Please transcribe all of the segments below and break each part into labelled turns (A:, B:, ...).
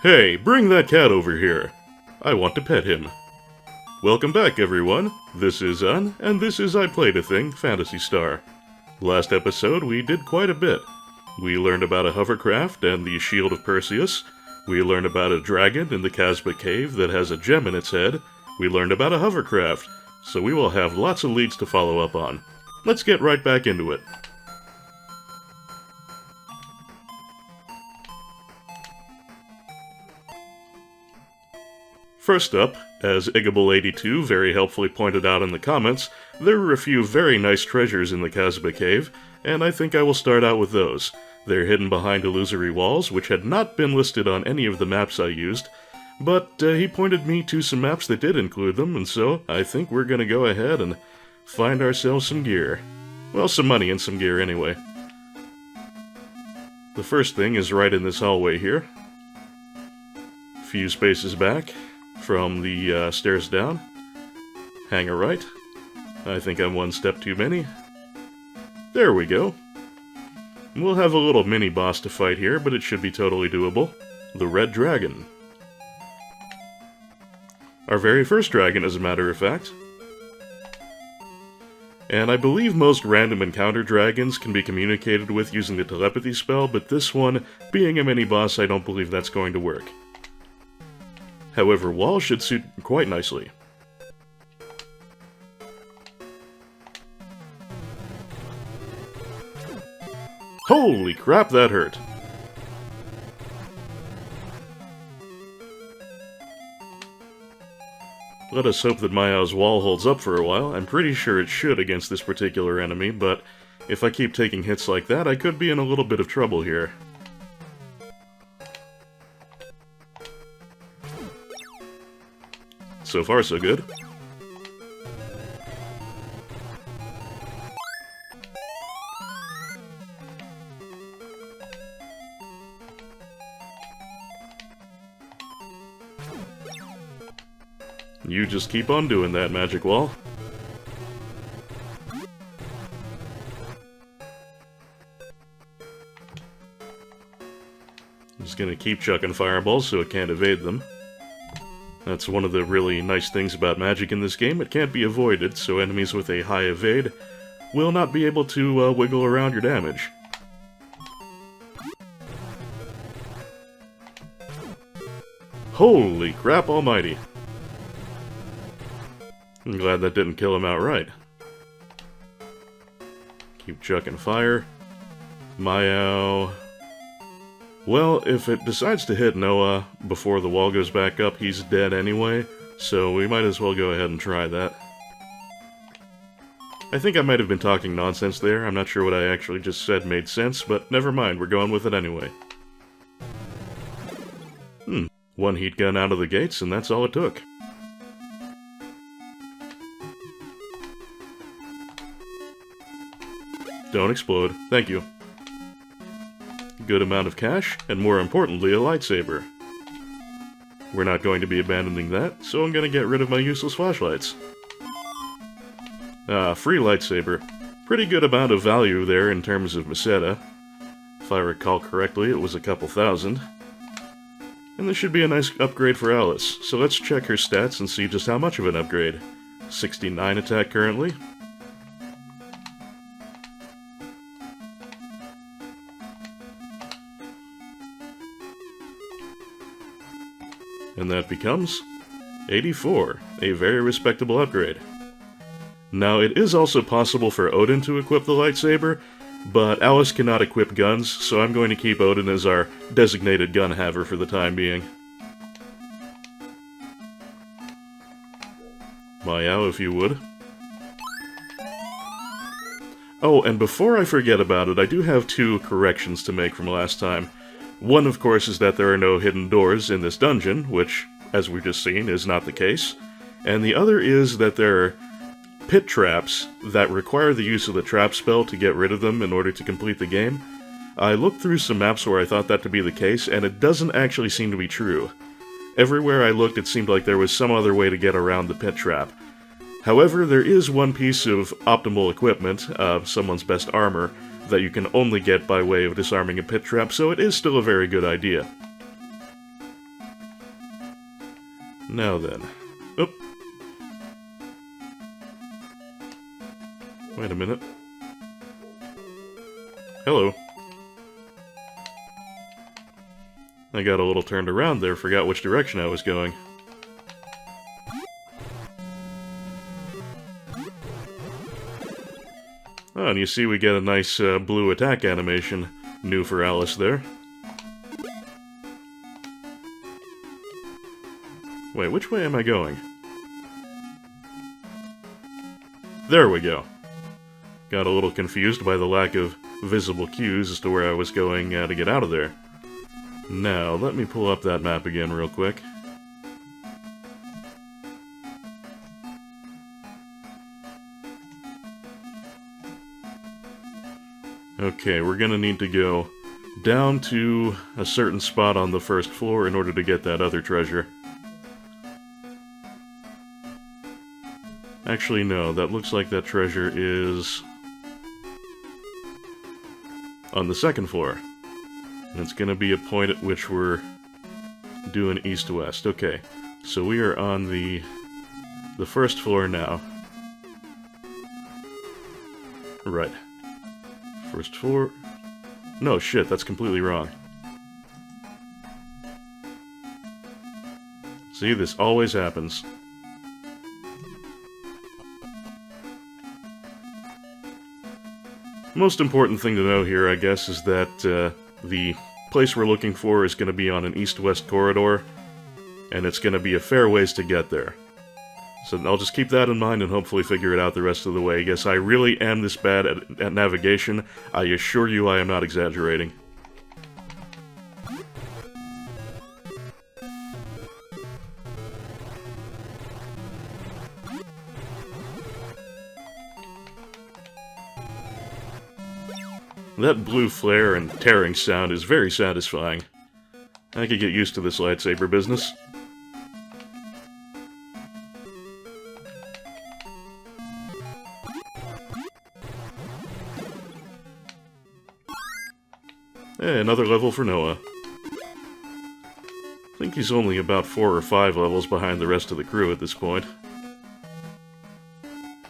A: Hey, bring that cat over here. I want to pet him. Welcome back, everyone. This is Un, and this is I Played a Thing, Phantasy Star. Last episode, we did quite a bit. We learned about a hovercraft and the shield of Perseus. We learned about a dragon in the Casbah cave that has a gem in its head. We learned about a hovercraft, so we will have lots of leads to follow up on. Let's get right back into it. First up, as Igable82 very helpfully pointed out in the comments, there are a few very nice treasures in the Casbah cave, and I think I will start out with those. They're hidden behind illusory walls, which had not been listed on any of the maps I used, but he pointed me to some maps that did include them, and so I think we're gonna go ahead and find ourselves some gear. Well, some money and some gear anyway. The first thing is right in this hallway here. A few spaces back from the stairs down. Hang a right. I think I'm one step too many. There we go. We'll have a little mini-boss to fight here, but it should be totally doable. The Red Dragon. Our very first dragon, as a matter of fact. And I believe most random encounter dragons can be communicated with using the telepathy spell, but this one, being a mini-boss, I don't believe that's going to work. However, Wall should suit quite nicely. Holy crap, that hurt! Let us hope that Mayao's wall holds up for a while. I'm pretty sure it should against this particular enemy, but if I keep taking hits like that, I could be in a little bit of trouble here. So far, so good. You just keep on doing that, Magic Wall. I'm just gonna keep chucking fireballs so it can't evade them. That's one of the really nice things about magic in this game. It can't be avoided, so enemies with a high evade will not be able to wiggle around your damage. Holy crap almighty! I'm glad that didn't kill him outright. Keep chucking fire. Mayao. Well, if it decides to hit Noah before the wall goes back up, he's dead anyway, so we might as well go ahead and try that. I think I might have been talking nonsense there. I'm not sure what I actually just said made sense, but never mind, we're going with it anyway. One heat gun out of the gates, and that's all it took. Don't explode. Thank you. Good amount of cash, and more importantly, a lightsaber. We're not going to be abandoning that, so I'm going to get rid of my useless flashlights. Free lightsaber. Pretty good amount of value there in terms of Meseta. If I recall correctly, it was a couple thousand. And this should be a nice upgrade for Alice, so let's check her stats and see just how much of an upgrade. 69 attack currently. And that becomes 84, a very respectable upgrade. Now, it is also possible for Odin to equip the lightsaber, but Alice cannot equip guns, so I'm going to keep Odin as our designated gun haver for the time being. Mayao, if you would. Oh, and before I forget about it, I do have two corrections to make from last time. One, of course, is that there are no hidden doors in this dungeon, which, as we've just seen, is not the case. And the other is that there are pit traps that require the use of the trap spell to get rid of them in order to complete the game. I looked through some maps where I thought that to be the case, and it doesn't actually seem to be true. Everywhere I looked, it seemed like there was some other way to get around the pit trap. However, there is one piece of optimal equipment, someone's best armor, that you can only get by way of disarming a pit trap, so it is still a very good idea. Now then. Oop. Wait a minute. Hello. I got a little turned around there, forgot which direction I was going. Oh, and you see we get a nice blue attack animation, new for Alice there. Wait, which way am I going? There we go. Got a little confused by the lack of visible cues as to where I was going to get out of there. Now, let me pull up that map again real quick. Okay, we're gonna need to go down to a certain spot on the first floor in order to get that other treasure. Actually, no, that looks like that treasure is on the second floor. And it's gonna be a point at which we're doing east-west. Okay, so we are on the first floor now. Right. First floor... No, shit, that's completely wrong. See, this always happens. Most important thing to know here, I guess, is that the place we're looking for is going to be on an east-west corridor, and it's going to be a fair ways to get there. So I'll just keep that in mind and hopefully figure it out the rest of the way. Yes, I really am this bad at navigation. I assure you I am not exaggerating. That blue flare and tearing sound is very satisfying. I could get used to this lightsaber business. Hey, another level for Noah. I think he's only about 4 or 5 levels behind the rest of the crew at this point.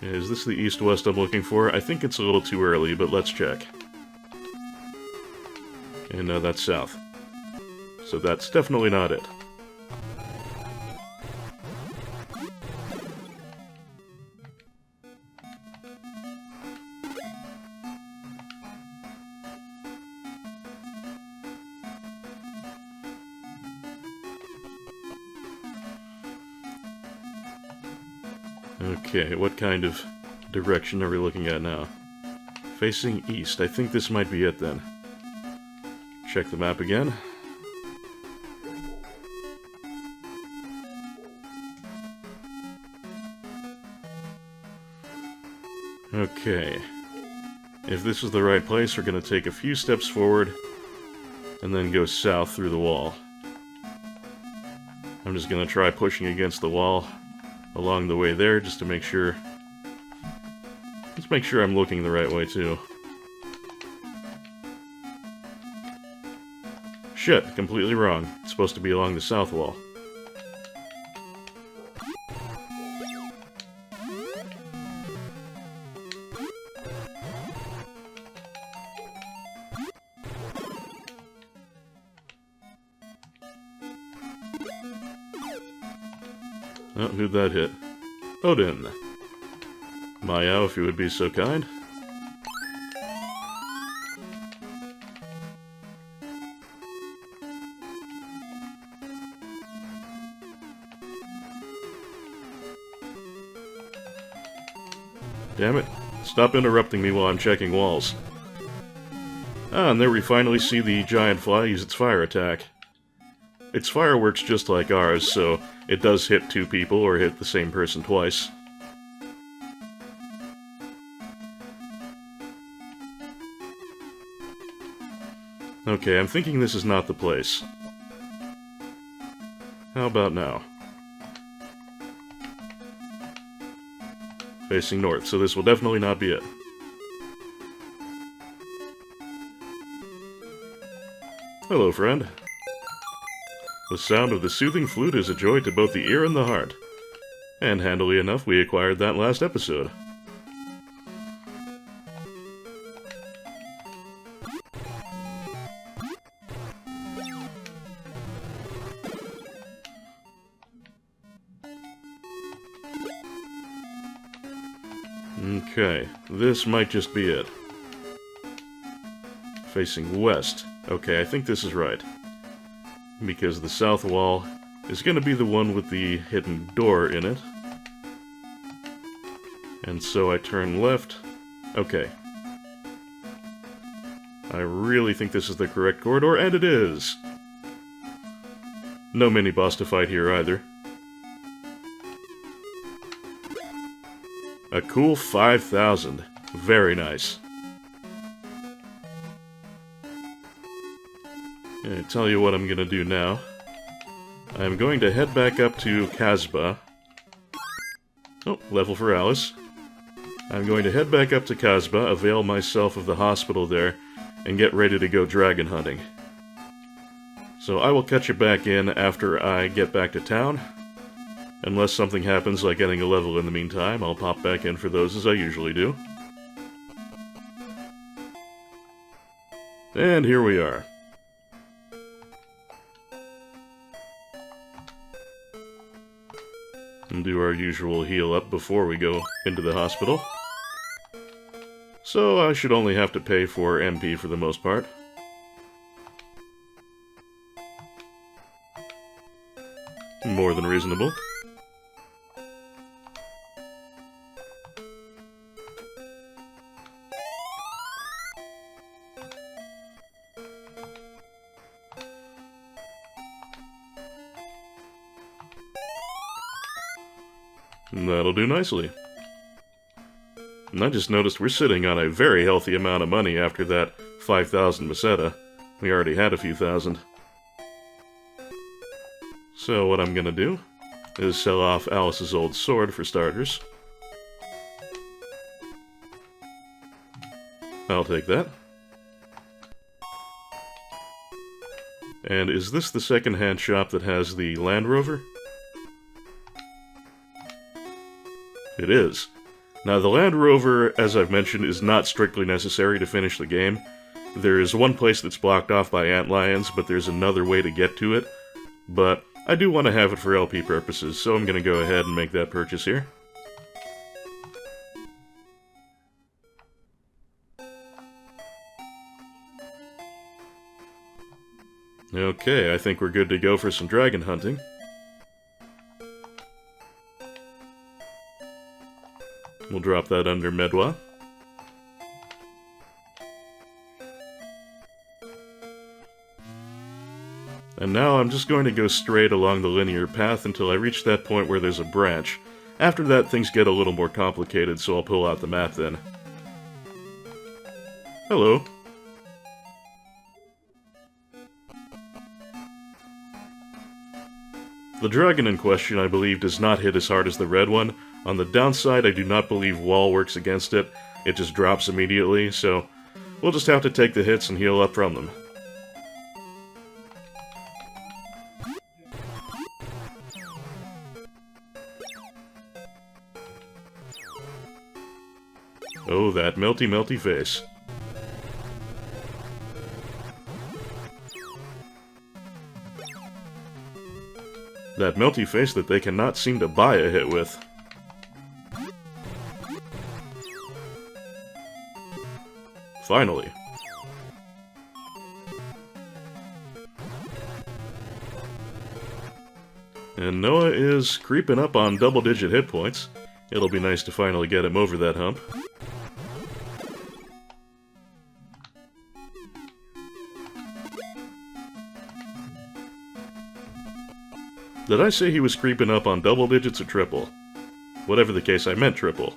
A: Is this the east-west I'm looking for? I think it's a little too early, but let's check. And that's south. So that's definitely not it. Okay, what kind of direction are we looking at now? Facing east. I think this might be it then. Check the map again. Okay. If this is the right place, we're going to take a few steps forward and then go south through the wall. I'm just going to try pushing against the wall along the way there just to make sure... Let's make sure I'm looking the right way too. Shit, completely wrong. It's supposed to be along the south wall. Oh, who'd that hit? Odin. Maya, if you would be so kind. Damn it. Stop interrupting me while I'm checking walls. Ah, and there we finally see the giant fly use its fire attack. Its fire works just like ours, so it does hit 2 people or hit the same person twice. Okay, I'm thinking this is not the place. How about now? Facing north, so this will definitely not be it. Hello, friend. The sound of the soothing flute is a joy to both the ear and the heart. And handily enough, we acquired that last episode. Okay, this might just be it. Facing west. Okay, I think this is right. Because the south wall is going to be the one with the hidden door in it. And so I turn left. Okay. I really think this is the correct corridor, and it is! No mini-boss to fight here either. A cool 5,000. Very nice. I tell you what I'm gonna do now. I'm going to head back up to Casbah. Oh, level for Alice. I'm going to head back up to Casbah, avail myself of the hospital there, and get ready to go dragon hunting. So I will catch you back in after I get back to town. Unless something happens like getting a level in the meantime, I'll pop back in for those as I usually do. And here we are. And do our usual heal up before we go into the hospital. So I should only have to pay for MP for the most part. More than reasonable. That'll do nicely. And I just noticed we're sitting on a very healthy amount of money after that 5,000 Meseta. We already had a few thousand. So what I'm gonna do is sell off Alice's old sword for starters. I'll take that. And is this the second-hand shop that has the Land Rover? It is. Now, the Land Rover, as I've mentioned, is not strictly necessary to finish the game. There is one place that's blocked off by antlions, but there's another way to get to it. But I do want to have it for LP purposes, so I'm going to go ahead and make that purchase here. Okay, I think we're good to go for some dragon hunting. We'll drop that under Medwa. And now I'm just going to go straight along the linear path until I reach that point where there's a branch. After that, things get a little more complicated, so I'll pull out the map then. Hello. The dragon in question, I believe, does not hit as hard as the red one. On the downside, I do not believe wall works against it. It just drops immediately, so we'll just have to take the hits and heal up from them. Oh, that melty face. That melty face that they cannot seem to buy a hit with. Finally. And Noah is creeping up on double-digit hit points. It'll be nice to finally get him over that hump. Did I say he was creeping up on double digits or triple? Whatever the case, I meant triple.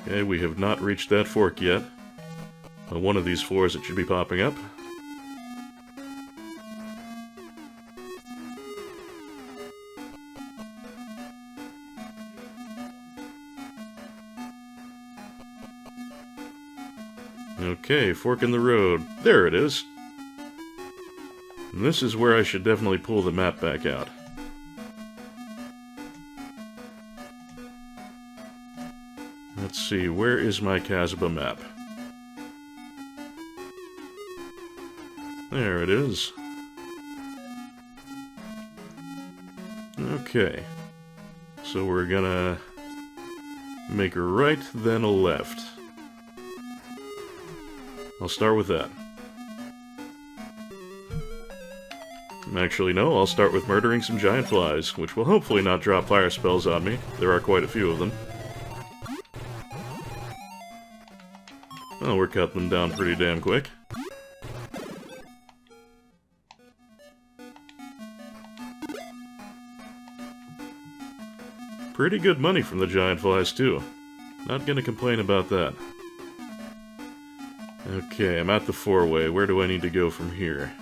A: Okay, we have not reached that fork yet. On one of these floors it should be popping up. Okay, fork in the road. There it is. And this is where I should definitely pull the map back out. Let's see, where is my Casbah map? There it is. Okay. So we're gonna make a right, then a left. I'll start with that. Actually, no, I'll start with murdering some giant flies, which will hopefully not drop fire spells on me. There are quite a few of them. Oh, we're cutting them down pretty damn quick. Pretty good money from the giant flies, too. Not gonna complain about that. Okay, I'm at the four-way. Where do I need to go from here?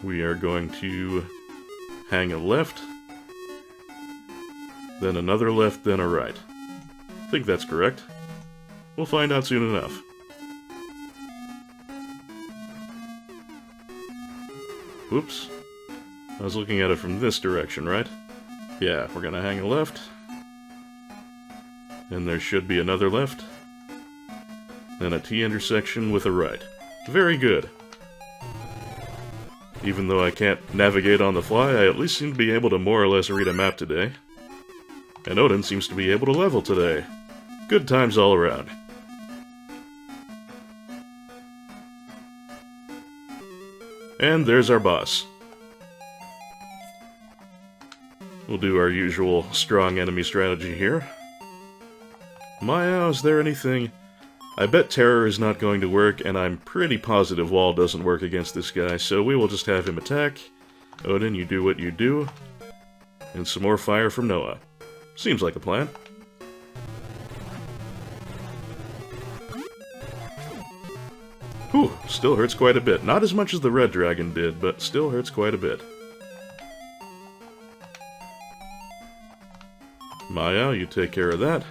A: We are going to hang a left, then another left, then a right. I think that's correct. We'll find out soon enough. Oops. I was looking at it from this direction, right? Yeah, we're gonna hang a left. And there should be another left. Then a T-intersection with a right. Very good. Even though I can't navigate on the fly, I at least seem to be able to more or less read a map today. And Odin seems to be able to level today. Good times all around. And there's our boss. We'll do our usual strong enemy strategy here. Maya, is there anything? I bet Terror is not going to work, and I'm pretty positive Wall doesn't work against this guy, so we will just have him attack. Odin, you do what you do. And some more fire from Noah. Seems like a plan. Whew, still hurts quite a bit. Not as much as the red dragon did, but still hurts quite a bit. Maya, you take care of that.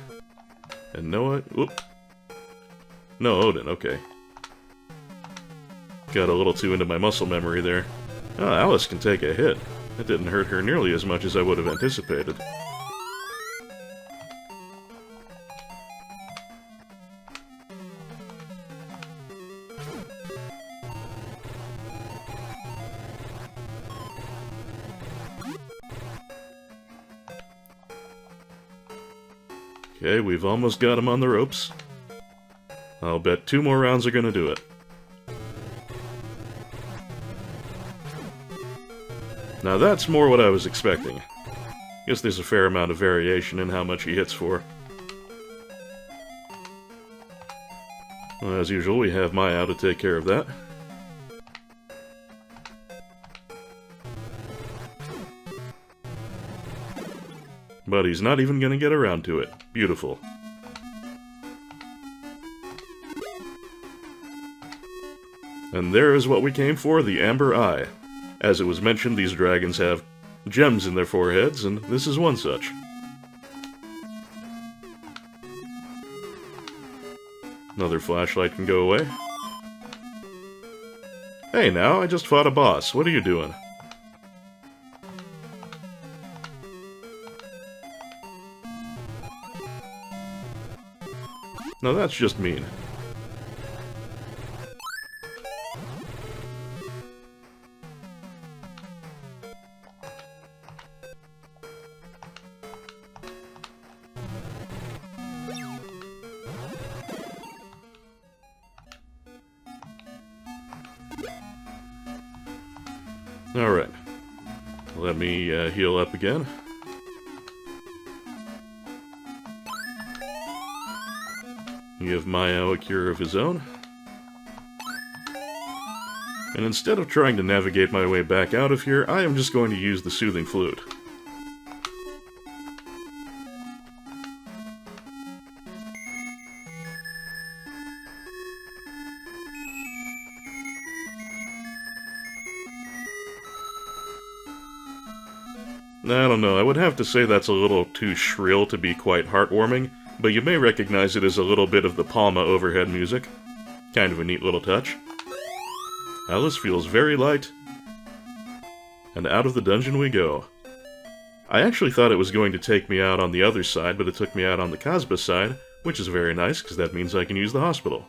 A: And Noah... Whoop. No, Odin, okay. Got a little too into my muscle memory there. Oh, Alice can take a hit. That didn't hurt her nearly as much as I would have anticipated. Okay, we've almost got him on the ropes. I'll bet 2 more rounds are gonna do it. Now that's more what I was expecting. Guess there's a fair amount of variation in how much he hits for. Well, as usual, we have Maya to take care of that. But he's not even gonna get around to it. Beautiful. And there is what we came for, the Amber Eye. As it was mentioned, these dragons have gems in their foreheads, and this is one such. Another flashlight can go away. Hey now, I just fought a boss. What are you doing? Now that's just mean. Alright. Let me heal up again. Give Mayo a cure of his own. And instead of trying to navigate my way back out of here, I am just going to use the Soothing Flute. I don't know, I would have to say that's a little too shrill to be quite heartwarming, but you may recognize it as a little bit of the Palma overhead music. Kind of a neat little touch. Now this feels very light. And out of the dungeon we go. I actually thought it was going to take me out on the other side, but it took me out on the Casbah side, which is very nice, because that means I can use the hospital.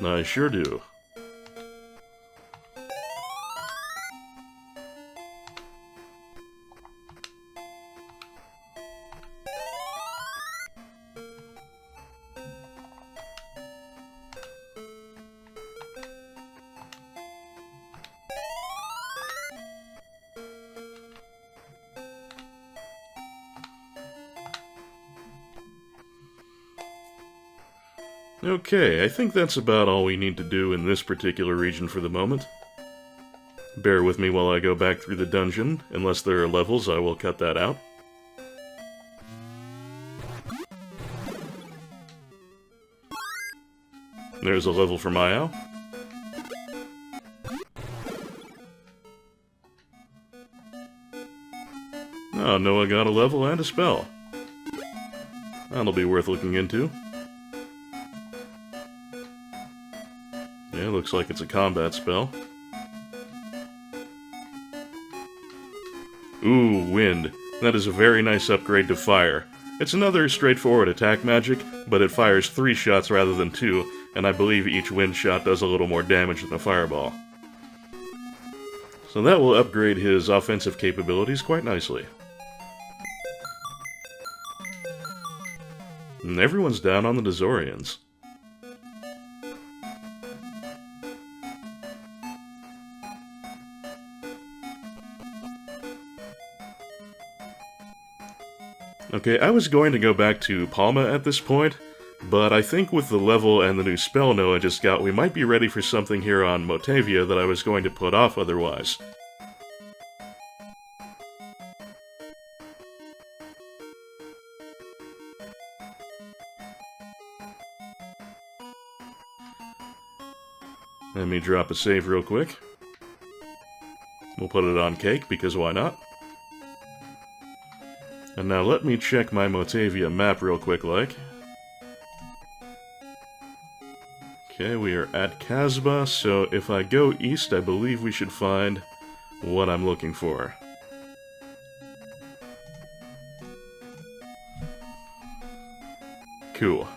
A: I sure do. Okay, I think that's about all we need to do in this particular region for the moment. Bear with me while I go back through the dungeon. Unless there are levels, I will cut that out. There's a level for Maya. Oh, Noah got a level and a spell. That'll be worth looking into. Yeah, looks like it's a combat spell. Ooh, wind. That is a very nice upgrade to fire. It's another straightforward attack magic, but it fires 3 shots rather than 2, and I believe each wind shot does a little more damage than a fireball. So that will upgrade his offensive capabilities quite nicely. And everyone's down on the Dezorians. Okay, I was going to go back to Palma at this point, but I think with the level and the new spell Noah just got, we might be ready for something here on Motavia that I was going to put off otherwise. Let me drop a save real quick. We'll put it on cake, because why not? And now let me check my Motavia map real quick, like. Okay, we are at Casbah, so if I go east, I believe we should find what I'm looking for. Cool.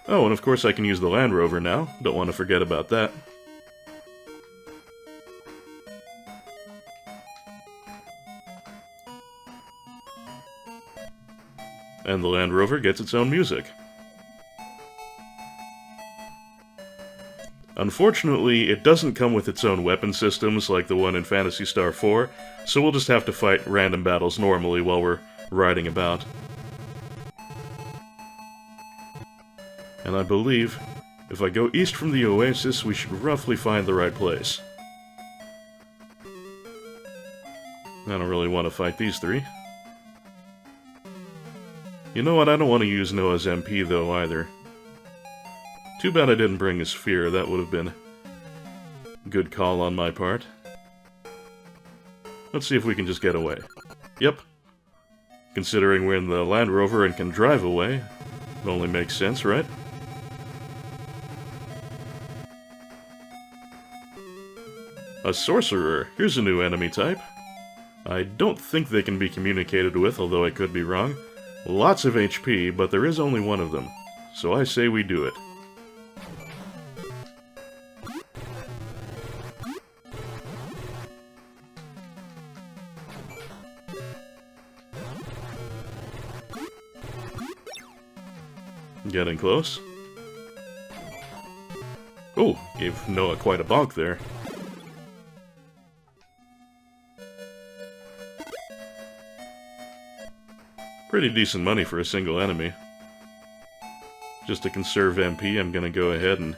A: Oh, and of course I can use the Land Rover now. Don't want to forget about that. And the Land Rover gets its own music. Unfortunately, it doesn't come with its own weapon systems like the one in Phantasy Star 4, so we'll just have to fight random battles normally while we're riding about. And I believe, if I go east from the Oasis, we should roughly find the right place. I don't really want to fight these 3. You know what, I don't want to use Noah's MP though either. Too bad I didn't bring his sphere, that would have been a good call on my part. Let's see if we can just get away. Yep. Considering we're in the Land Rover and can drive away, it only makes sense, right? A sorcerer, here's a new enemy type. I don't think they can be communicated with, although I could be wrong. Lots of HP, but there is only one of them. So I say we do it. Getting close. Oh, gave Noah quite a bonk there. Pretty decent money for a single enemy. Just to conserve MP, I'm gonna go ahead and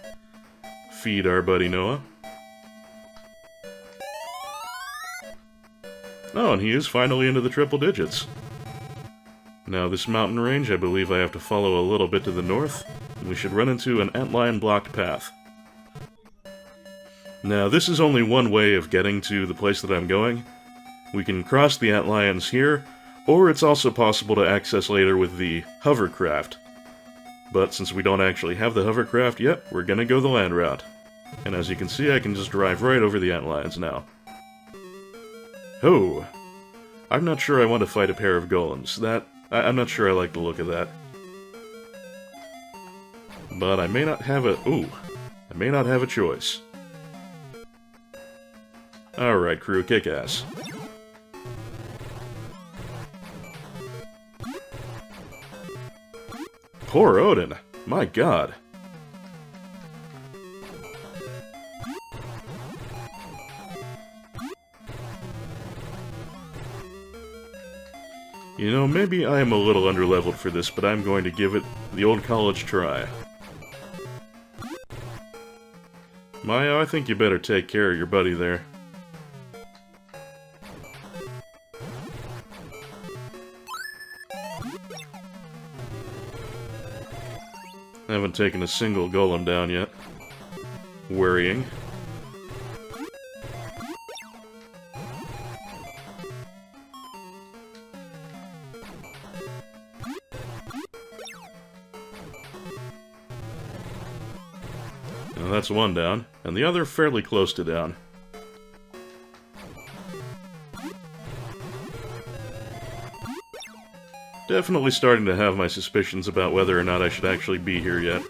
A: feed our buddy Noah. Oh, and he is finally into the triple digits. Now this mountain range, I believe I have to follow a little bit to the north, and we should run into an antlion blocked path. Now, this is only one way of getting to the place that I'm going. We can cross the Antlions here, or it's also possible to access later with the hovercraft. But since we don't actually have the hovercraft yet, we're gonna go the land route. And as you can see, I can just drive right over the Antlions now. Oh! I'm not sure I want to fight a pair of golems. I'm not sure I like the look of that. But I may not have a... Ooh! I may not have a choice. Alright, crew, kick ass. Poor Odin! My god! You know, maybe I am a little underleveled for this, but I'm going to give it the old college try. Maya, I think you better take care of your buddy there. I haven't taken a single golem down yet. Worrying. Now that's one down, and the other fairly close to down. Definitely starting to have my suspicions about whether or not I should actually be here yet.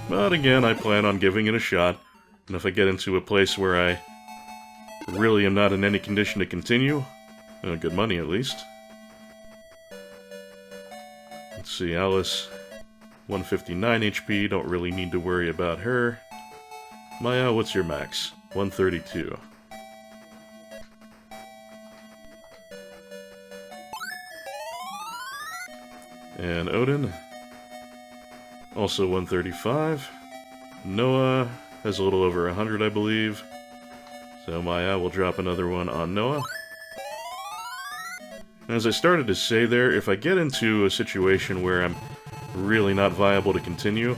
A: But again, I plan on giving it a shot, and if I get into a place where I really am not in any condition to continue, good money at least. Let's see, Alice, 159 HP, don't really need to worry about her. Maya, what's your max? 132. And Odin, also 135. Noah has a little over 100, I believe. So Maya will drop another one on Noah. As I started to say there, if I get into a situation where I'm really not viable to continue,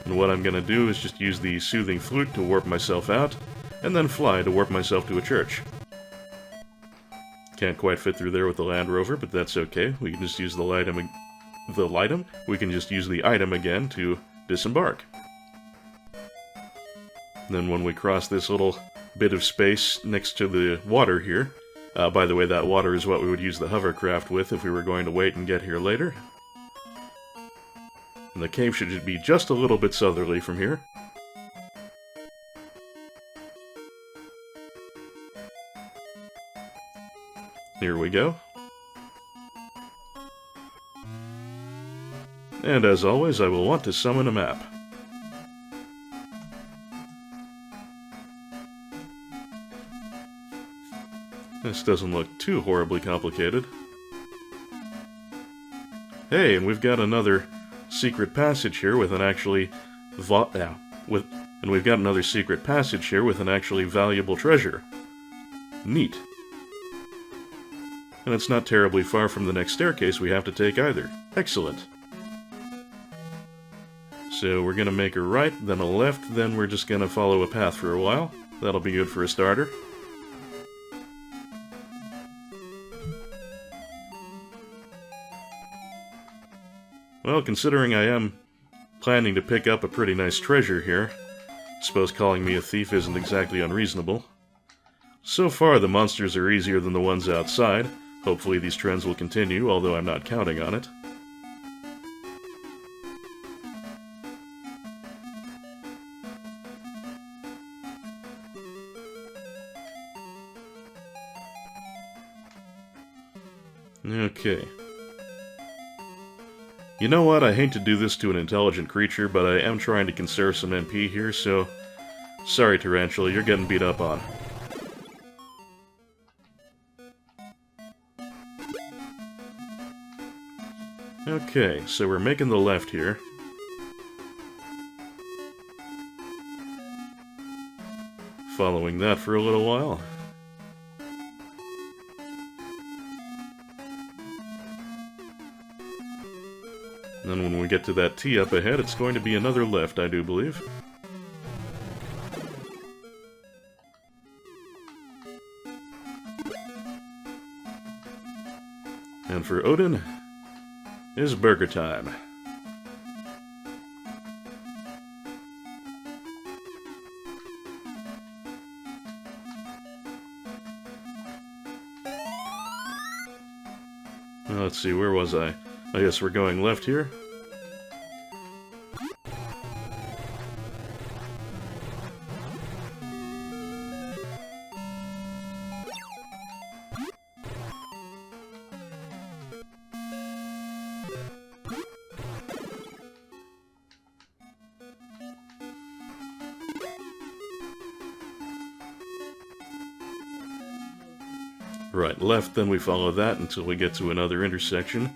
A: then what I'm going to do is just use the Soothing Flute to warp myself out, and then fly to warp myself to a church. Can't quite fit through there with the Land Rover, but that's okay. We can just use the item. We can just use the item again to disembark. Then when we cross this little bit of space next to the water here, by the way, that water is what we would use the hovercraft with if we were going to wait and get here later. And the cave should be just a little bit southerly from here. Here we go. And as always, I will want to summon a map. This doesn't look too horribly complicated. Hey, and we've got another secret passage here with an actually we've got another secret passage here with an actually valuable treasure. Neat. And it's not terribly far from the next staircase we have to take either. Excellent. So we're gonna make a right, then a left, then we're just gonna follow a path for a while. That'll be good for a starter. Well, considering I am planning to pick up a pretty nice treasure here, I suppose calling me a thief isn't exactly unreasonable. So far, the monsters are easier than the ones outside. Hopefully these trends will continue, although I'm not counting on it. Okay. You know what, I hate to do this to an intelligent creature, but I am trying to conserve some MP here, so... Sorry, Tarantula, you're getting beat up on. Okay, so we're making the left here. Following that for a little while. And then when we get to that T up ahead, it's going to be another left, I do believe. And for Odin, is burger time. Let's see, where was I? I guess we're going left here. Right, left, then we follow that until we get to another intersection.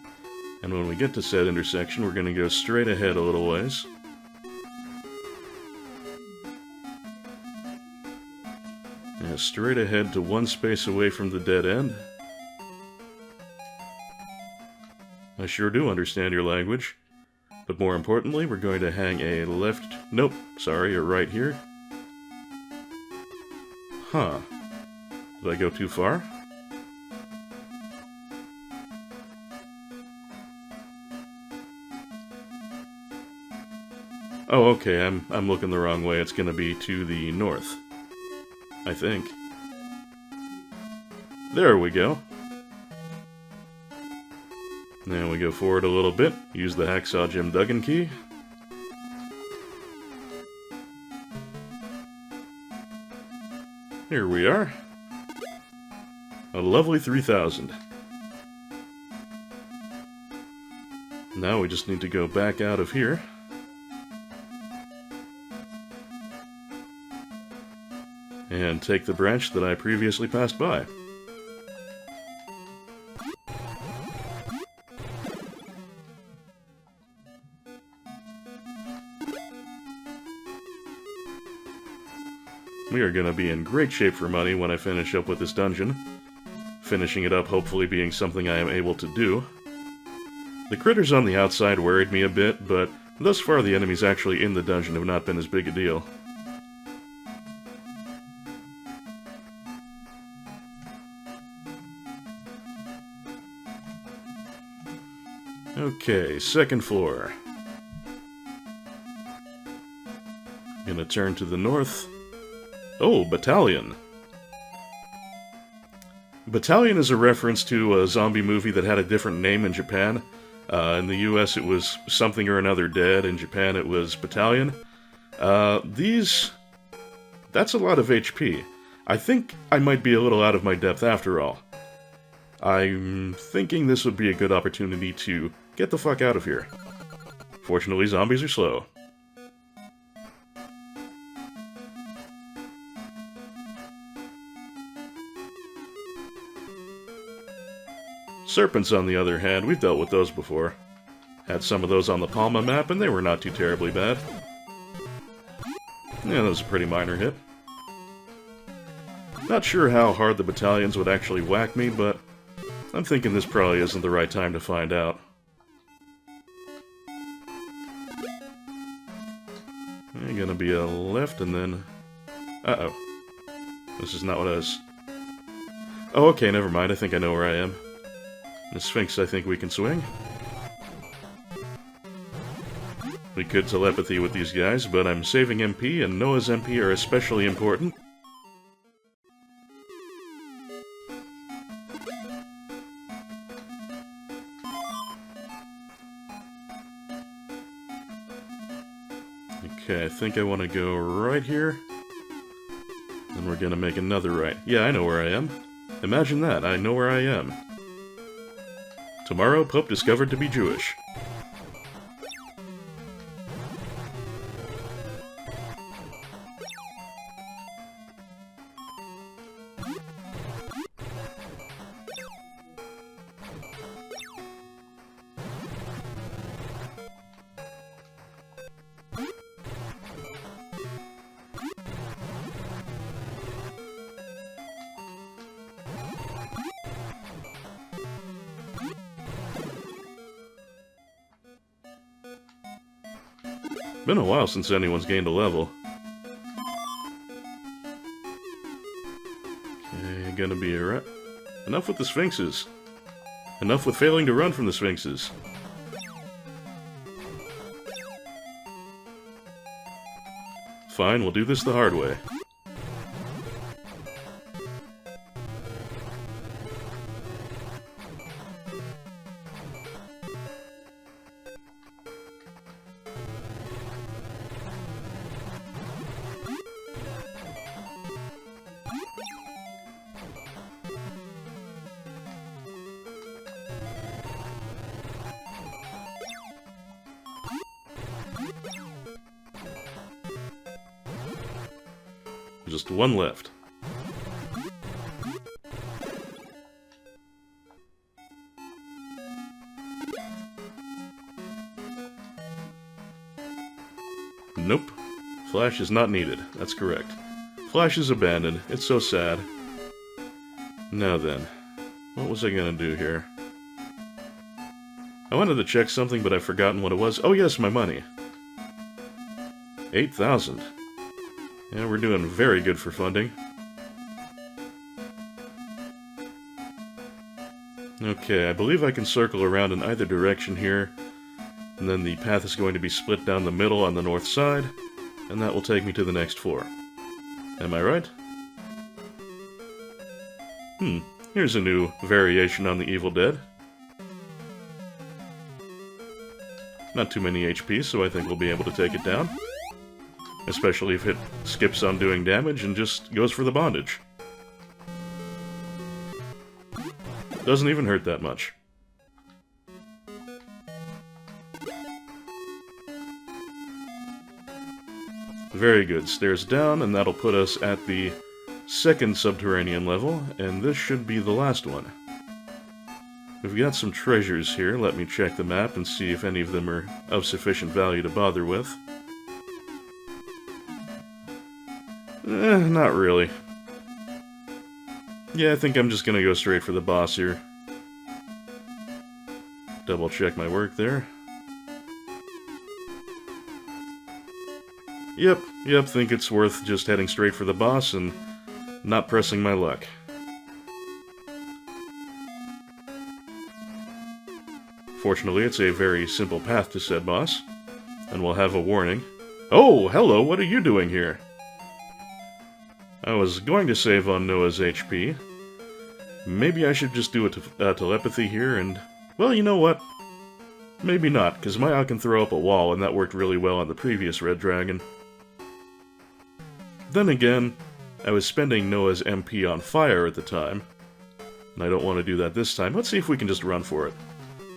A: And when we get to said intersection, we're going to go straight ahead a little ways. Yeah, straight ahead to one space away from the dead end. I sure do understand your language. But more importantly, we're going to hang a left... Nope, sorry, a right here. Huh. Did I go too far? Oh, okay, I'm looking the wrong way. It's gonna be to the north. I think. There we go. Now we go forward a little bit, use the Hacksaw Jim Duggan key. Here we are. A lovely 3000. Now we just need to go back out of here. And take the branch that I previously passed by. We are going to be in great shape for money when I finish up with this dungeon. Finishing it up hopefully being something I am able to do. The critters on the outside worried me a bit, but thus far the enemies actually in the dungeon have not been as big a deal. Okay, second floor. Gonna turn to the north. Oh, Battalion. Battalion is a reference to a zombie movie that had a different name in Japan. In the US it was Something or Another Dead, in Japan it was Battalion. That's a lot of HP. I think I might be a little out of my depth after all. I'm thinking this would be a good opportunity to get the fuck out of here. Fortunately, zombies are slow. Serpents, on the other hand, we've dealt with those before. Had some of those on the Palma map, and they were not too terribly bad. Yeah, that was a pretty minor hit. Not sure how hard the battalions would actually whack me, but I'm thinking this probably isn't the right time to find out. Gonna be a left and then... Uh-oh. This is not what I was... Oh, okay, never mind. I think I know where I am. The Sphinx I think we can swing. We could telepathy with these guys, but I'm saving MP, and Noah's MP are especially important. Okay, I think I want to go right here. And we're gonna make another right. Yeah, I know where I am. Imagine that, I know where I am. Tomorrow, Pope discovered to be Jewish. Been a while since anyone's gained a level. Okay, gonna be alright. Enough with the Sphinxes. Enough with failing to run from the Sphinxes. Fine, we'll do this the hard way. Just one left. Nope. Flash is not needed. That's correct. Flash is abandoned. It's so sad. Now then, what was I gonna do here? I wanted to check something, but I've forgotten what it was. Oh yes, my money. 8,000. Yeah, we're doing very good for funding. Okay, I believe I can circle around in either direction here, and then the path is going to be split down the middle on the north side, and that will take me to the next floor. Am I right? Here's a new variation on the Evil Dead. Not too many HP, so I think we'll be able to take it down. Especially if it skips on doing damage and just goes for the bondage. Doesn't even hurt that much. Very good. Stairs down, and that'll put us at the second subterranean level, and this should be the last one. We've got some treasures here. Let me check the map and see if any of them are of sufficient value to bother with. Not really. Yeah, I think I'm just gonna go straight for the boss here. Double check my work there. Yep, think it's worth just heading straight for the boss and not pressing my luck. Fortunately, it's a very simple path to said boss, and we'll have a warning. Oh, hello, what are you doing here? I was going to save on Noah's HP. Maybe I should just do a telepathy here and... Well, you know what? Maybe not, because Maya can throw up a wall, and that worked really well on the previous Red Dragon. Then again, I was spending Noah's MP on fire at the time, and I don't want to do that this time. Let's see if we can just run for it.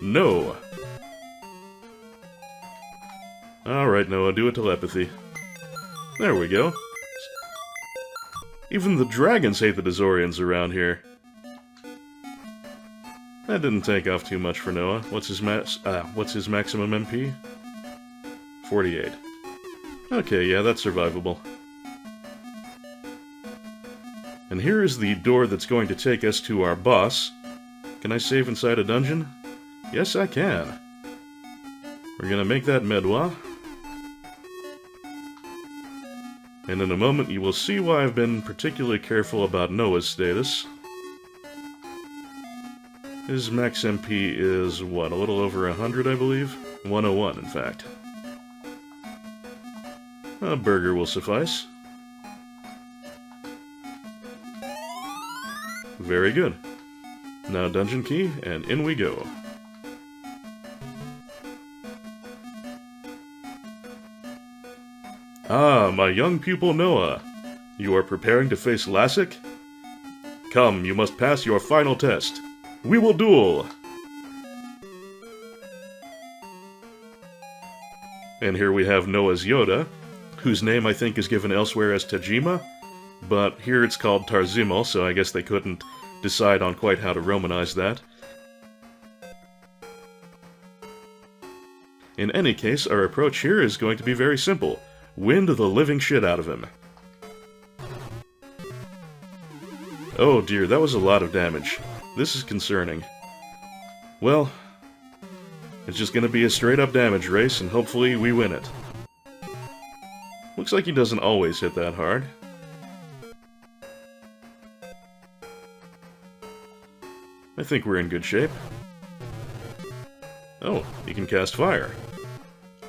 A: No! Alright, Noah, do a telepathy. There we go. Even the dragons hate the Dezorians around here. That didn't take off too much for Noah. What's his maximum MP? 48. Okay, yeah, that's survivable. And here is the door that's going to take us to our boss. Can I save inside a dungeon? Yes, I can. We're gonna make that Medwa. And in a moment you will see why I've been particularly careful about Noah's status. His max MP is, what, a little over 100, I believe? 101, in fact. A burger will suffice. Very good. Now dungeon key, and in we go. Ah, my young pupil Noah. You are preparing to face Lassic? Come, you must pass your final test. We will duel! And here we have Noah's Yoda, whose name I think is given elsewhere as Tajima, but here it's called Tarzimo, so I guess they couldn't decide on quite how to Romanize that. In any case, our approach here is going to be very simple. Wind the living shit out of him. Oh dear, that was a lot of damage. This is concerning. Well, it's just gonna be a straight-up damage race, and hopefully we win it. Looks like he doesn't always hit that hard. I think we're in good shape. Oh, he can cast fire.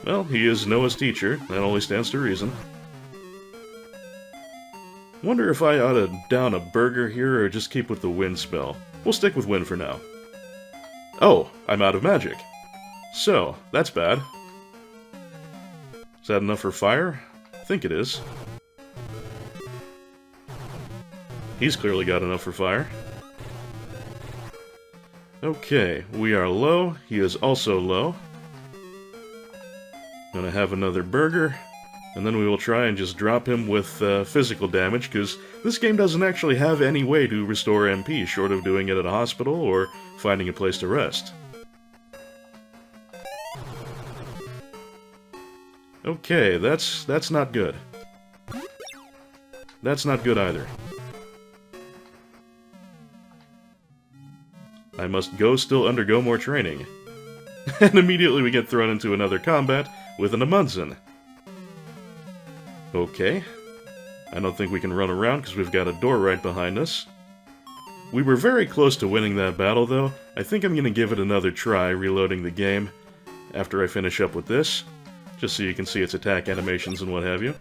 A: Well, he is Noah's teacher. That only stands to reason. Wonder if I ought to down a burger here or just keep with the wind spell. We'll stick with wind for now. Oh, I'm out of magic. So, that's bad. Is that enough for fire? I think it is. He's clearly got enough for fire. Okay, we are low. He is also low. Gonna have another burger. And then we will try and just drop him with physical damage, because this game doesn't actually have any way to restore MP, short of doing it at a hospital or finding a place to rest. Okay, that's not good. That's not good either. I must still undergo more training. And immediately we get thrown into another combat with an Amundsen. Okay. I don't think we can run around because we've got a door right behind us. We were very close to winning that battle, though. I think I'm going to give it another try, reloading the game, after I finish up with this, just so you can see its attack animations and what have you.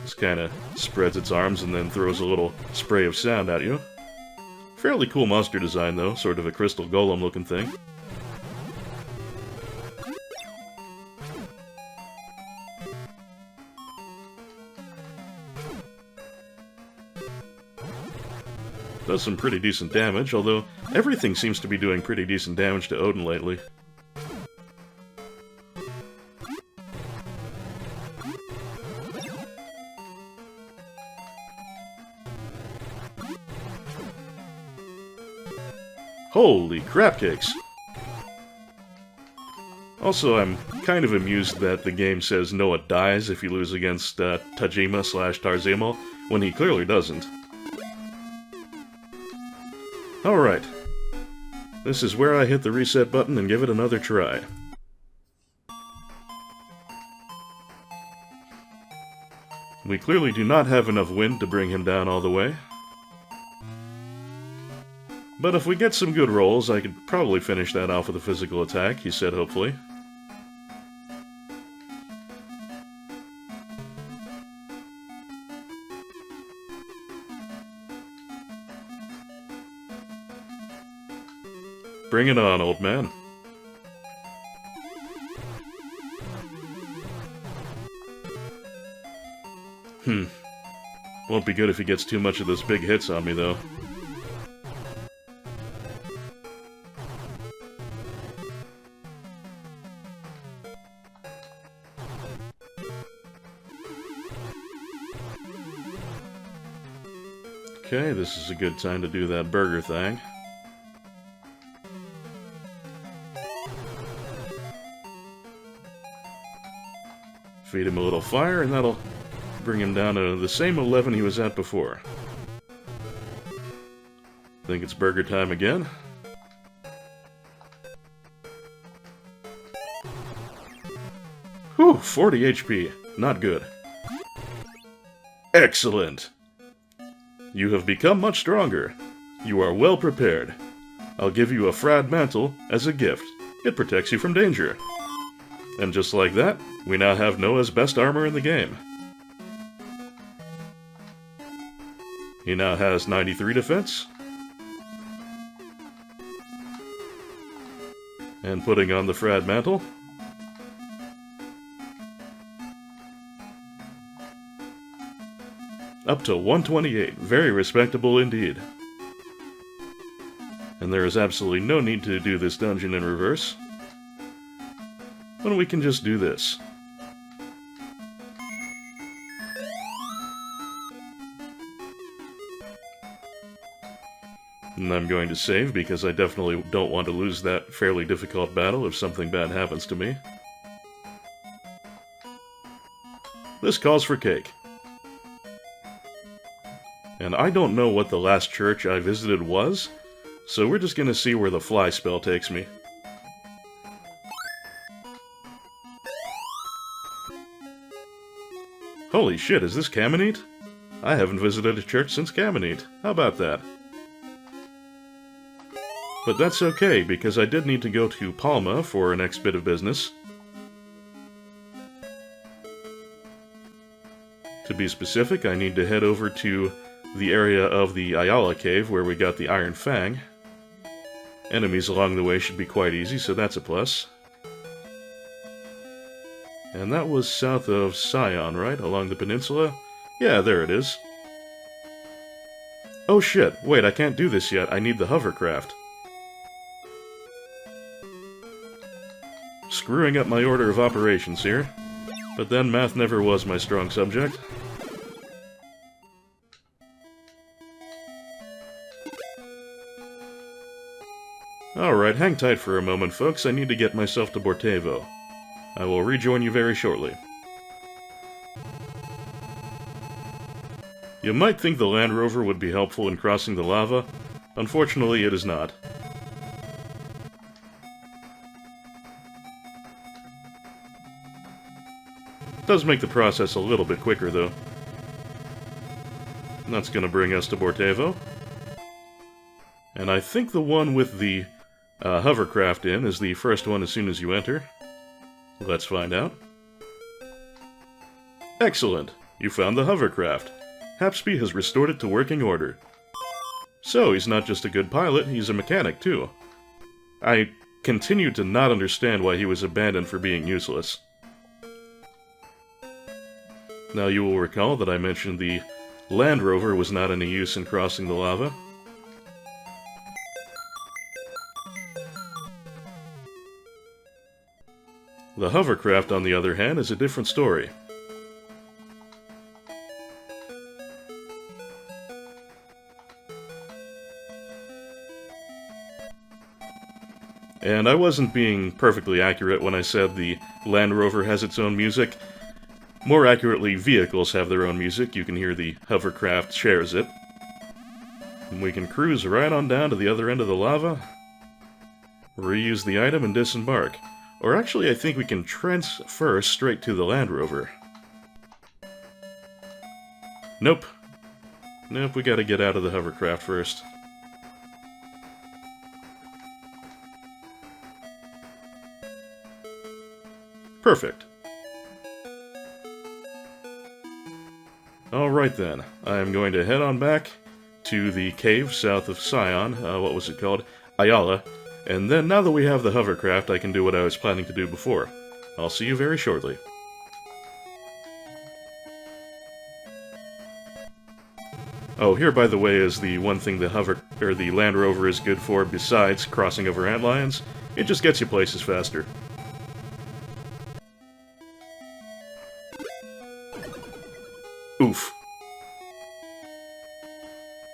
A: Just kind of spreads its arms and then throws a little spray of sound at you. Fairly cool monster design, though, sort of a crystal golem looking thing. Does some pretty decent damage, although everything seems to be doing pretty decent damage to Odin lately. Holy crap cakes! Also, I'm kind of amused that the game says Noah dies if you lose against Tajima/Tarzimal, when he clearly doesn't. Alright. This is where I hit the reset button and give it another try. We clearly do not have enough wind to bring him down all the way. But if we get some good rolls, I could probably finish that off with a physical attack, he said hopefully. Bring it on, old man. Won't be good if he gets too much of those big hits on me, though. Okay, this is a good time to do that burger thing. Feed him a little fire, and that'll bring him down to the same 11 he was at before. Think it's burger time again? Whew, 40 HP. Not good. Excellent! You have become much stronger. You are well prepared. I'll give you a Frad Mantle as a gift. It protects you from danger. And just like that, we now have Noah's best armor in the game. He now has 93 defense. And putting on the Frad Mantle. Up to 128. Very respectable indeed. And there is absolutely no need to do this dungeon in reverse. When we can just do this. And I'm going to save because I definitely don't want to lose that fairly difficult battle if something bad happens to me. This calls for cake. And I don't know what the last church I visited was, so we're just going to see where the fly spell takes me. Holy shit, is this Caminite? I haven't visited a church since Caminite. How about that? But that's okay, because I did need to go to Palma for our next bit of business. To be specific, I need to head over to the area of the Ayala Cave where we got the Iron Fang. Enemies along the way should be quite easy, so that's a plus. And that was south of Sion, right? Along the peninsula? Yeah, there it is. Oh shit, wait, I can't do this yet. I need the hovercraft. Screwing up my order of operations here. But then math never was my strong subject. Alright, hang tight for a moment, folks. I need to get myself to Bortevo. I will rejoin you very shortly. You might think the Land Rover would be helpful in crossing the lava. Unfortunately, it is not. It does make the process a little bit quicker, though. And that's going to bring us to Bortevo. And I think the one with the hovercraft in is the first one as soon as you enter. Let's find out. Excellent! You found the hovercraft. Hapsby has restored it to working order. So, he's not just a good pilot, he's a mechanic, too. I continue to not understand why he was abandoned for being useless. Now, you will recall that I mentioned the Land Rover was not any use in crossing the lava. The hovercraft, on the other hand, is a different story. And I wasn't being perfectly accurate when I said the Land Rover has its own music. More accurately, vehicles have their own music. You can hear the hovercraft shares it. And we can cruise right on down to the other end of the lava, reuse the item, and disembark. Or actually, I think we can transfer straight to the Land Rover. Nope. Nope, we gotta get out of the hovercraft first. Perfect. Alright then, I am going to head on back to the cave south of Sion, what was it called? Ayala. And then, now that we have the hovercraft, I can do what I was planning to do before. I'll see you very shortly. Oh, here, by the way, is the one thing the Land Rover is good for besides crossing over antlions. It just gets you places faster. Oof.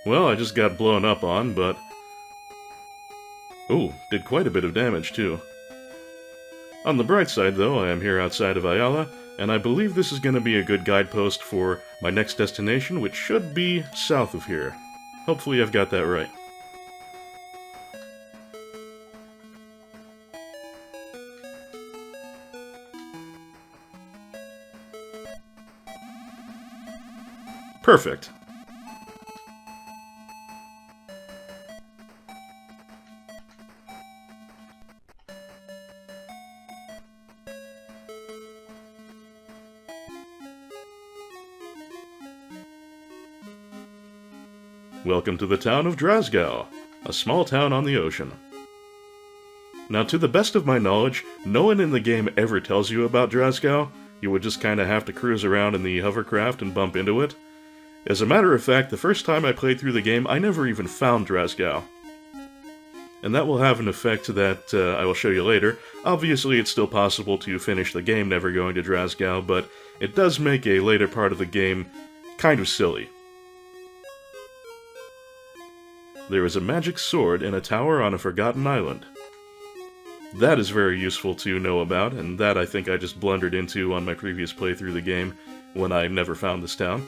A: Well, I just got blown up on, but... Ooh, did quite a bit of damage, too. On the bright side, though, I am here outside of Ayala, and I believe this is going to be a good guidepost for my next destination, which should be south of here. Hopefully I've got that right. Perfect. Welcome to the town of Drasgow, a small town on the ocean. Now, to the best of my knowledge, no one in the game ever tells you about Drasgow. You would just kinda have to cruise around in the hovercraft and bump into it. As a matter of fact, the first time I played through the game, I never even found Drasgow. And that will have an effect that I will show you later. Obviously, it's still possible to finish the game never going to Drasgow, but it does make a later part of the game kind of silly. There is a magic sword in a tower on a forgotten island. That is very useful to know about, and that I think I just blundered into on my previous playthrough of the game when I never found this town.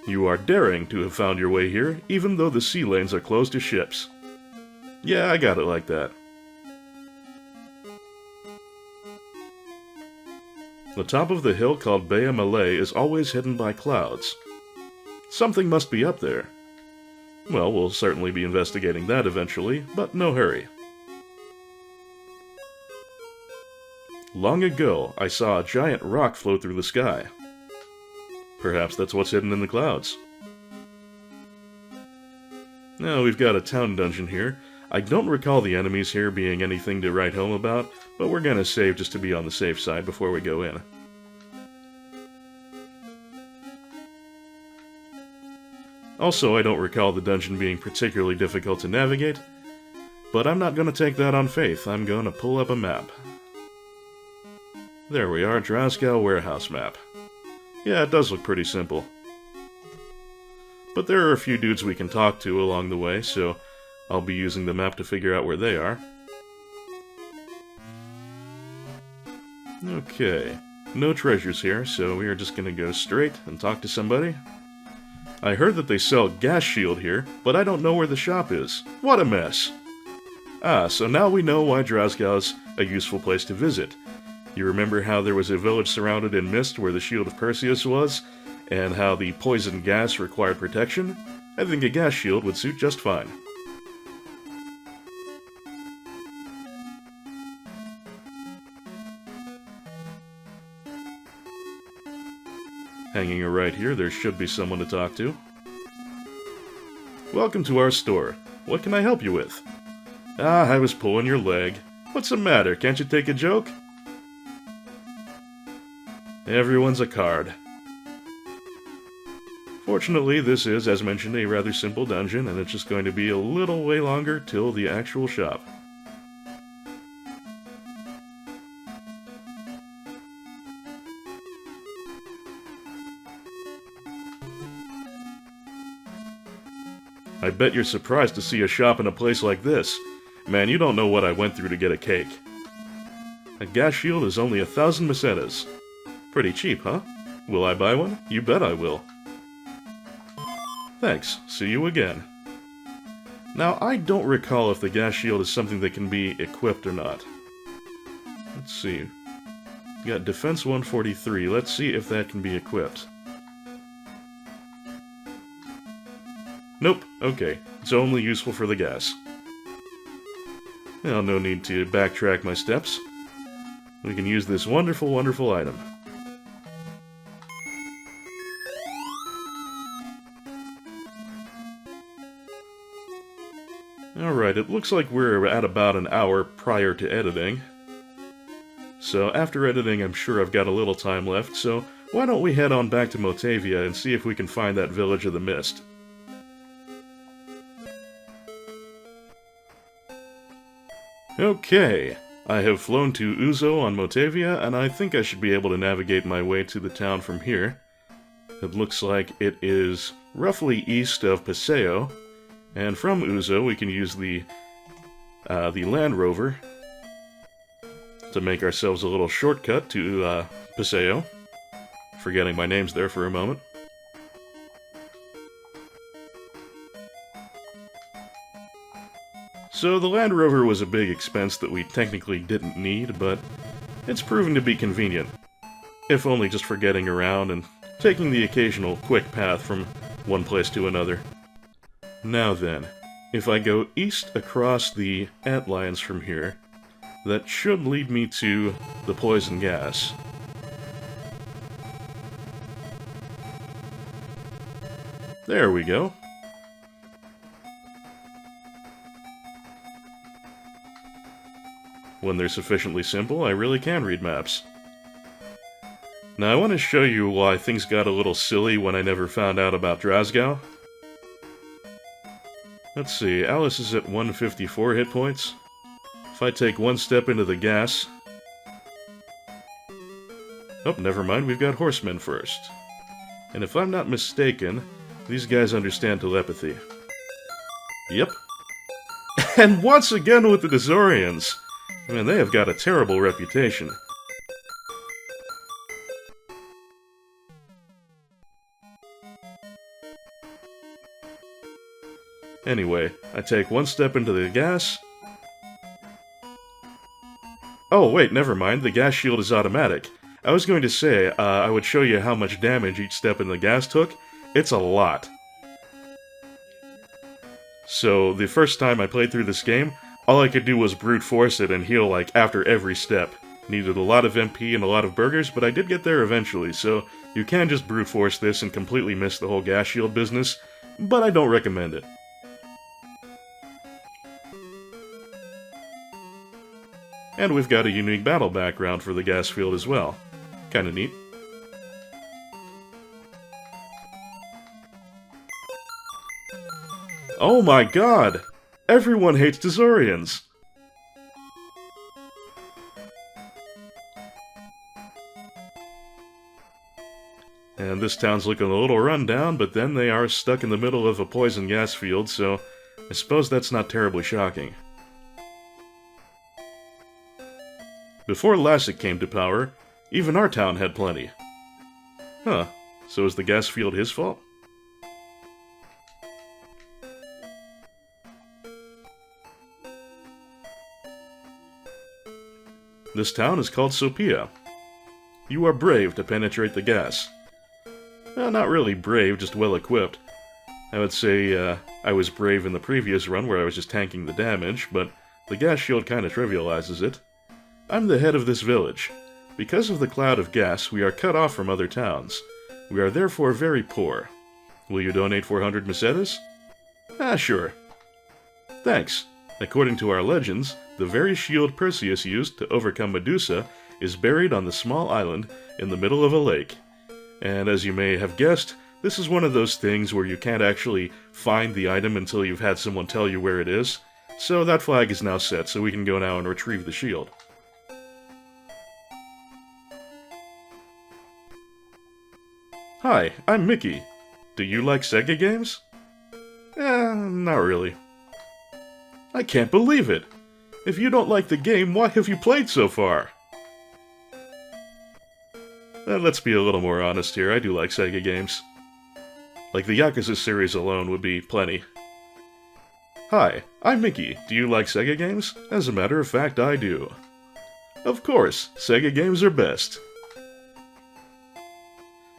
A: You are daring to have found your way here, even though the sea lanes are closed to ships. Yeah, I got it like that. The top of the hill called Bea Malay is always hidden by clouds. Something must be up there. Well, we'll certainly be investigating that eventually, but no hurry. Long ago, I saw a giant rock float through the sky. Perhaps that's what's hidden in the clouds. Now, we've got a town dungeon here. I don't recall the enemies here being anything to write home about, but we're gonna save just to be on the safe side before we go in. Also, I don't recall the dungeon being particularly difficult to navigate, but I'm not gonna take that on faith. I'm gonna pull up a map. There we are, Drasgow warehouse map. Yeah, it does look pretty simple. But there are a few dudes we can talk to along the way, so I'll be using the map to figure out where they are. Okay, no treasures here, so we are just gonna go straight and talk to somebody. I heard that they sell gas shield here, but I don't know where the shop is. What a mess! Ah, so now we know why Drasgow's a useful place to visit. You remember how there was a village surrounded in mist where the shield of Perseus was, and how the poison gas required protection? I think a gas shield would suit just fine. Hanging right here, there should be someone to talk to. Welcome to our store. What can I help you with? Ah, I was pulling your leg. What's the matter? Can't you take a joke? Everyone's a card. Fortunately, this is, as mentioned, a rather simple dungeon, and it's just going to be a little way longer till the actual shop. I bet you're surprised to see a shop in a place like this. Man, you don't know what I went through to get a cake. A gas shield is only 1,000 pesetas. Pretty cheap, huh? Will I buy one? You bet I will. Thanks. See you again. Now, I don't recall if the gas shield is something that can be equipped or not. Let's see. We got Defense 143. Let's see if that can be equipped. Nope. Okay. It's only useful for the gas. Well, no need to backtrack my steps. We can use this wonderful, wonderful item. Alright, it looks like we're at about an hour prior to editing. So after editing, I'm sure I've got a little time left, so why don't we head on back to Motavia and see if we can find that Village of the Mist. Okay, I have flown to Uzo on Motavia, and I think I should be able to navigate my way to the town from here. It looks like it is roughly east of Perseus, and from Uzo we can use the Land Rover to make ourselves a little shortcut to Perseus. Forgetting my names there for a moment. So the Land Rover was a big expense that we technically didn't need, but it's proven to be convenient. If only just for getting around and taking the occasional quick path from one place to another. Now then, if I go east across the antlines from here, that should lead me to the poison gas. There we go. When they're sufficiently simple, I really can read maps. Now I want to show you why things got a little silly when I never found out about Drasgow. Let's see, Alice is at 154 hit points. If I take one step into the gas... Oh, never mind, we've got horsemen first. And if I'm not mistaken, these guys understand telepathy. Yep. And once again with the Dezorians! Man, they have got a terrible reputation. Anyway, I take one step into the gas. Oh, wait, never mind. The gas shield is automatic. I was going to say, I would show you how much damage each step in the gas took. It's a lot. So the first time I played through this game, all I could do was brute force it and heal like after every step. Needed a lot of MP and a lot of burgers, but I did get there eventually, so you can just brute force this and completely miss the whole gas shield business, but I don't recommend it. And we've got a unique battle background for the gas field as well. Kinda neat. Oh my god! Everyone hates Dezorians! And this town's looking a little run down, but then they are stuck in the middle of a poison gas field, so I suppose that's not terribly shocking. Before Lassic came to power, even our town had plenty. Huh, so is the gas field his fault? This town is called Sophia. You are brave to penetrate the gas. Well, not really brave, just well-equipped. I would say I was brave in the previous run where I was just tanking the damage, but the gas shield kinda trivializes it. I'm the head of this village. Because of the cloud of gas, we are cut off from other towns. We are therefore very poor. Will you donate 400 mesetas? Ah, sure. Thanks. According to our legends, the very shield Perseus used to overcome Medusa is buried on the small island in the middle of a lake. And as you may have guessed, this is one of those things where you can't actually find the item until you've had someone tell you where it is. So that flag is now set, so we can go now and retrieve the shield. Hi, I'm Mickey. Do you like Sega games? Not really. I can't believe it! If you don't like the game, why have you played so far? Let's be a little more honest here, I do like Sega games. Like the Yakuza series alone would be plenty. Hi, I'm Mickey. Do you like Sega games? As a matter of fact, I do. Of course, Sega games are best.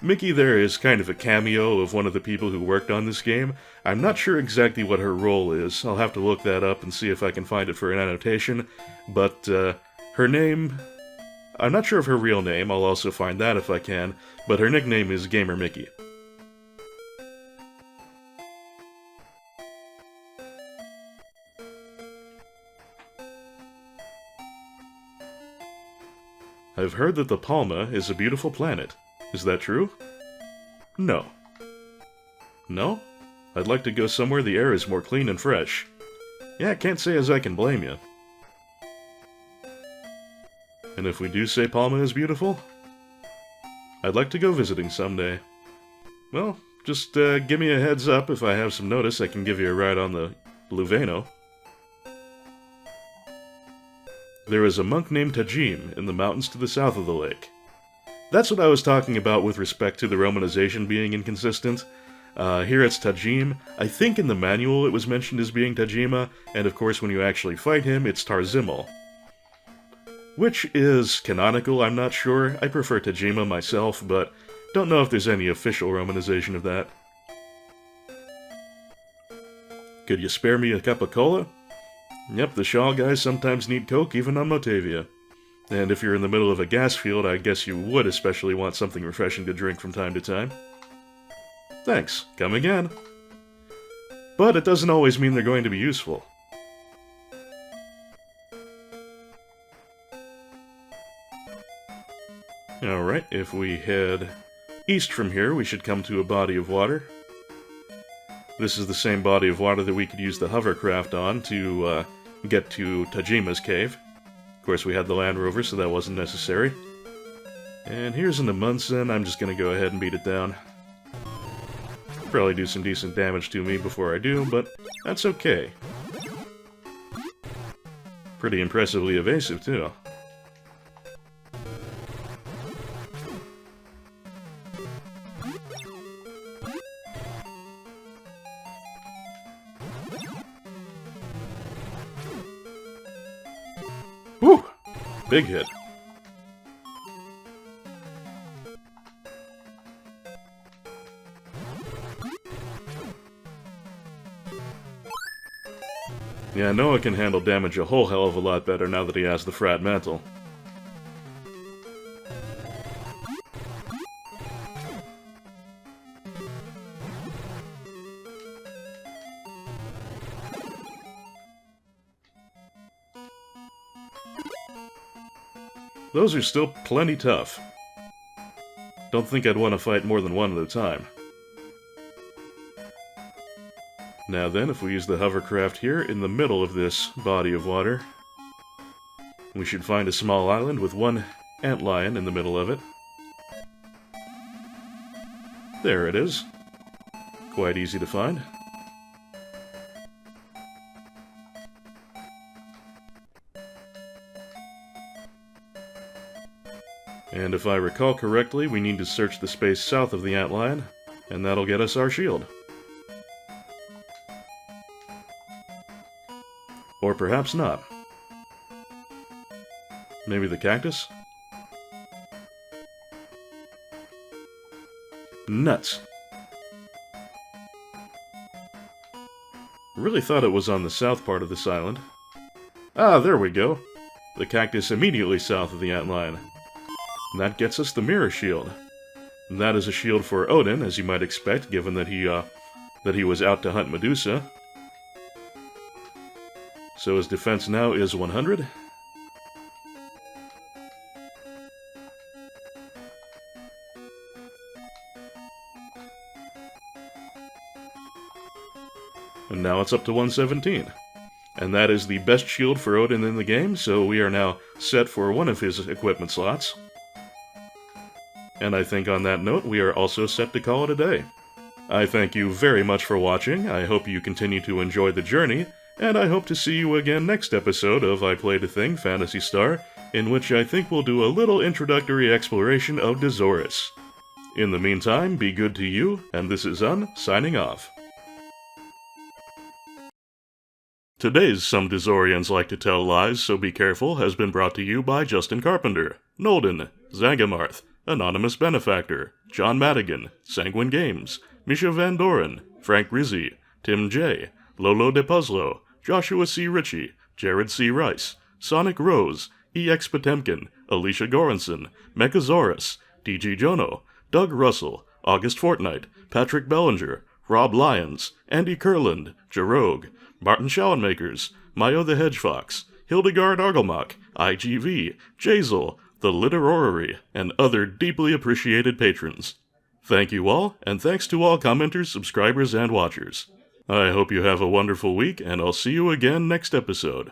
A: Mickey there is kind of a cameo of one of the people who worked on this game. I'm not sure exactly what her role is. I'll have to look that up and see if I can find it for an annotation. But, her name... I'm not sure of her real name, I'll also find that if I can, but her nickname is Gamer Mickey. I've heard that the Palma is a beautiful planet. Is that true? No. No? I'd like to go somewhere the air is more clean and fresh. Yeah, I can't say as I can blame you. And if we do say Palma is beautiful, I'd like to go visiting someday. Well, just give me a heads up. If I have some notice, I can give you a ride on the Luveno. There is a monk named Tajim in the mountains to the south of the lake. That's what I was talking about with respect to the romanization being inconsistent. Here it's Tajim. I think in the manual it was mentioned as being Tajima, and of course when you actually fight him, it's Tarzimel. Which is canonical, I'm not sure. I prefer Tajima myself, but don't know if there's any official romanization of that. Could you spare me a cup of cola? Yep, the Shaw guys sometimes need Coke even on Motavia. And if you're in the middle of a gas field, I guess you would especially want something refreshing to drink from time to time. Thanks, come again. But it doesn't always mean they're going to be useful. Alright, if we head east from here, we should come to a body of water. This is the same body of water that we could use the hovercraft on to get to Tajima's cave. Of course, we had the Land Rover, so that wasn't necessary. And here's an Amundsen. I'm just going to go ahead and beat it down. Probably do some decent damage to me before I do, but that's okay. Pretty impressively evasive, too. Whew! Big hit. Yeah, Noah can handle damage a whole hell of a lot better now that he has the Frat Mantle. Those are still plenty tough. Don't think I'd want to fight more than one at a time. Now then, if we use the hovercraft here in the middle of this body of water, we should find a small island with one antlion in the middle of it. There it is. Quite easy to find. And if I recall correctly, we need to search the space south of the antlion, and that'll get us our shield. Or perhaps not. Maybe the cactus? Nuts. Really thought it was on the south part of this island. Ah, there we go. The cactus immediately south of the antlion. And that gets us the mirror shield. And that is a shield for Odin, as you might expect, given that he was out to hunt Medusa. So his defense now is 100. And now it's up to 117. And that is the best shield for Odin in the game, so we are now set for one of his equipment slots. And I think on that note, we are also set to call it a day. I thank you very much for watching, I hope you continue to enjoy the journey, and I hope to see you again next episode of I Played a Thing, Phantasy Star, in which I think we'll do a little introductory exploration of Dezorians. In the meantime, be good to you, and this is signing off. Today's Some Dezorians Like to Tell Lies, So Be Careful has been brought to you by Justin Carpenter, Nolden, Zagamarth, Anonymous Benefactor, John Madigan, Sanguine Games, Misha Van Doren, Frank Rizzi, Tim J., Lolo De Puzzlo, Joshua C. Ritchie, Jared C. Rice, Sonic Rose, E.X. Potemkin, Alicia Goranson, Mechasaurus, D.G. Jono, Doug Russell, August Fortnight, Patrick Bellinger, Rob Lyons, Andy Kurland, Jarogue, Martin Schallenmakers, Mayo the Hedgefox, Hildegard Argelmach, IGV, Jazel, The Literary, and other deeply appreciated patrons. Thank you all, and thanks to all commenters, subscribers, and watchers. I hope you have a wonderful week, and I'll see you again next episode.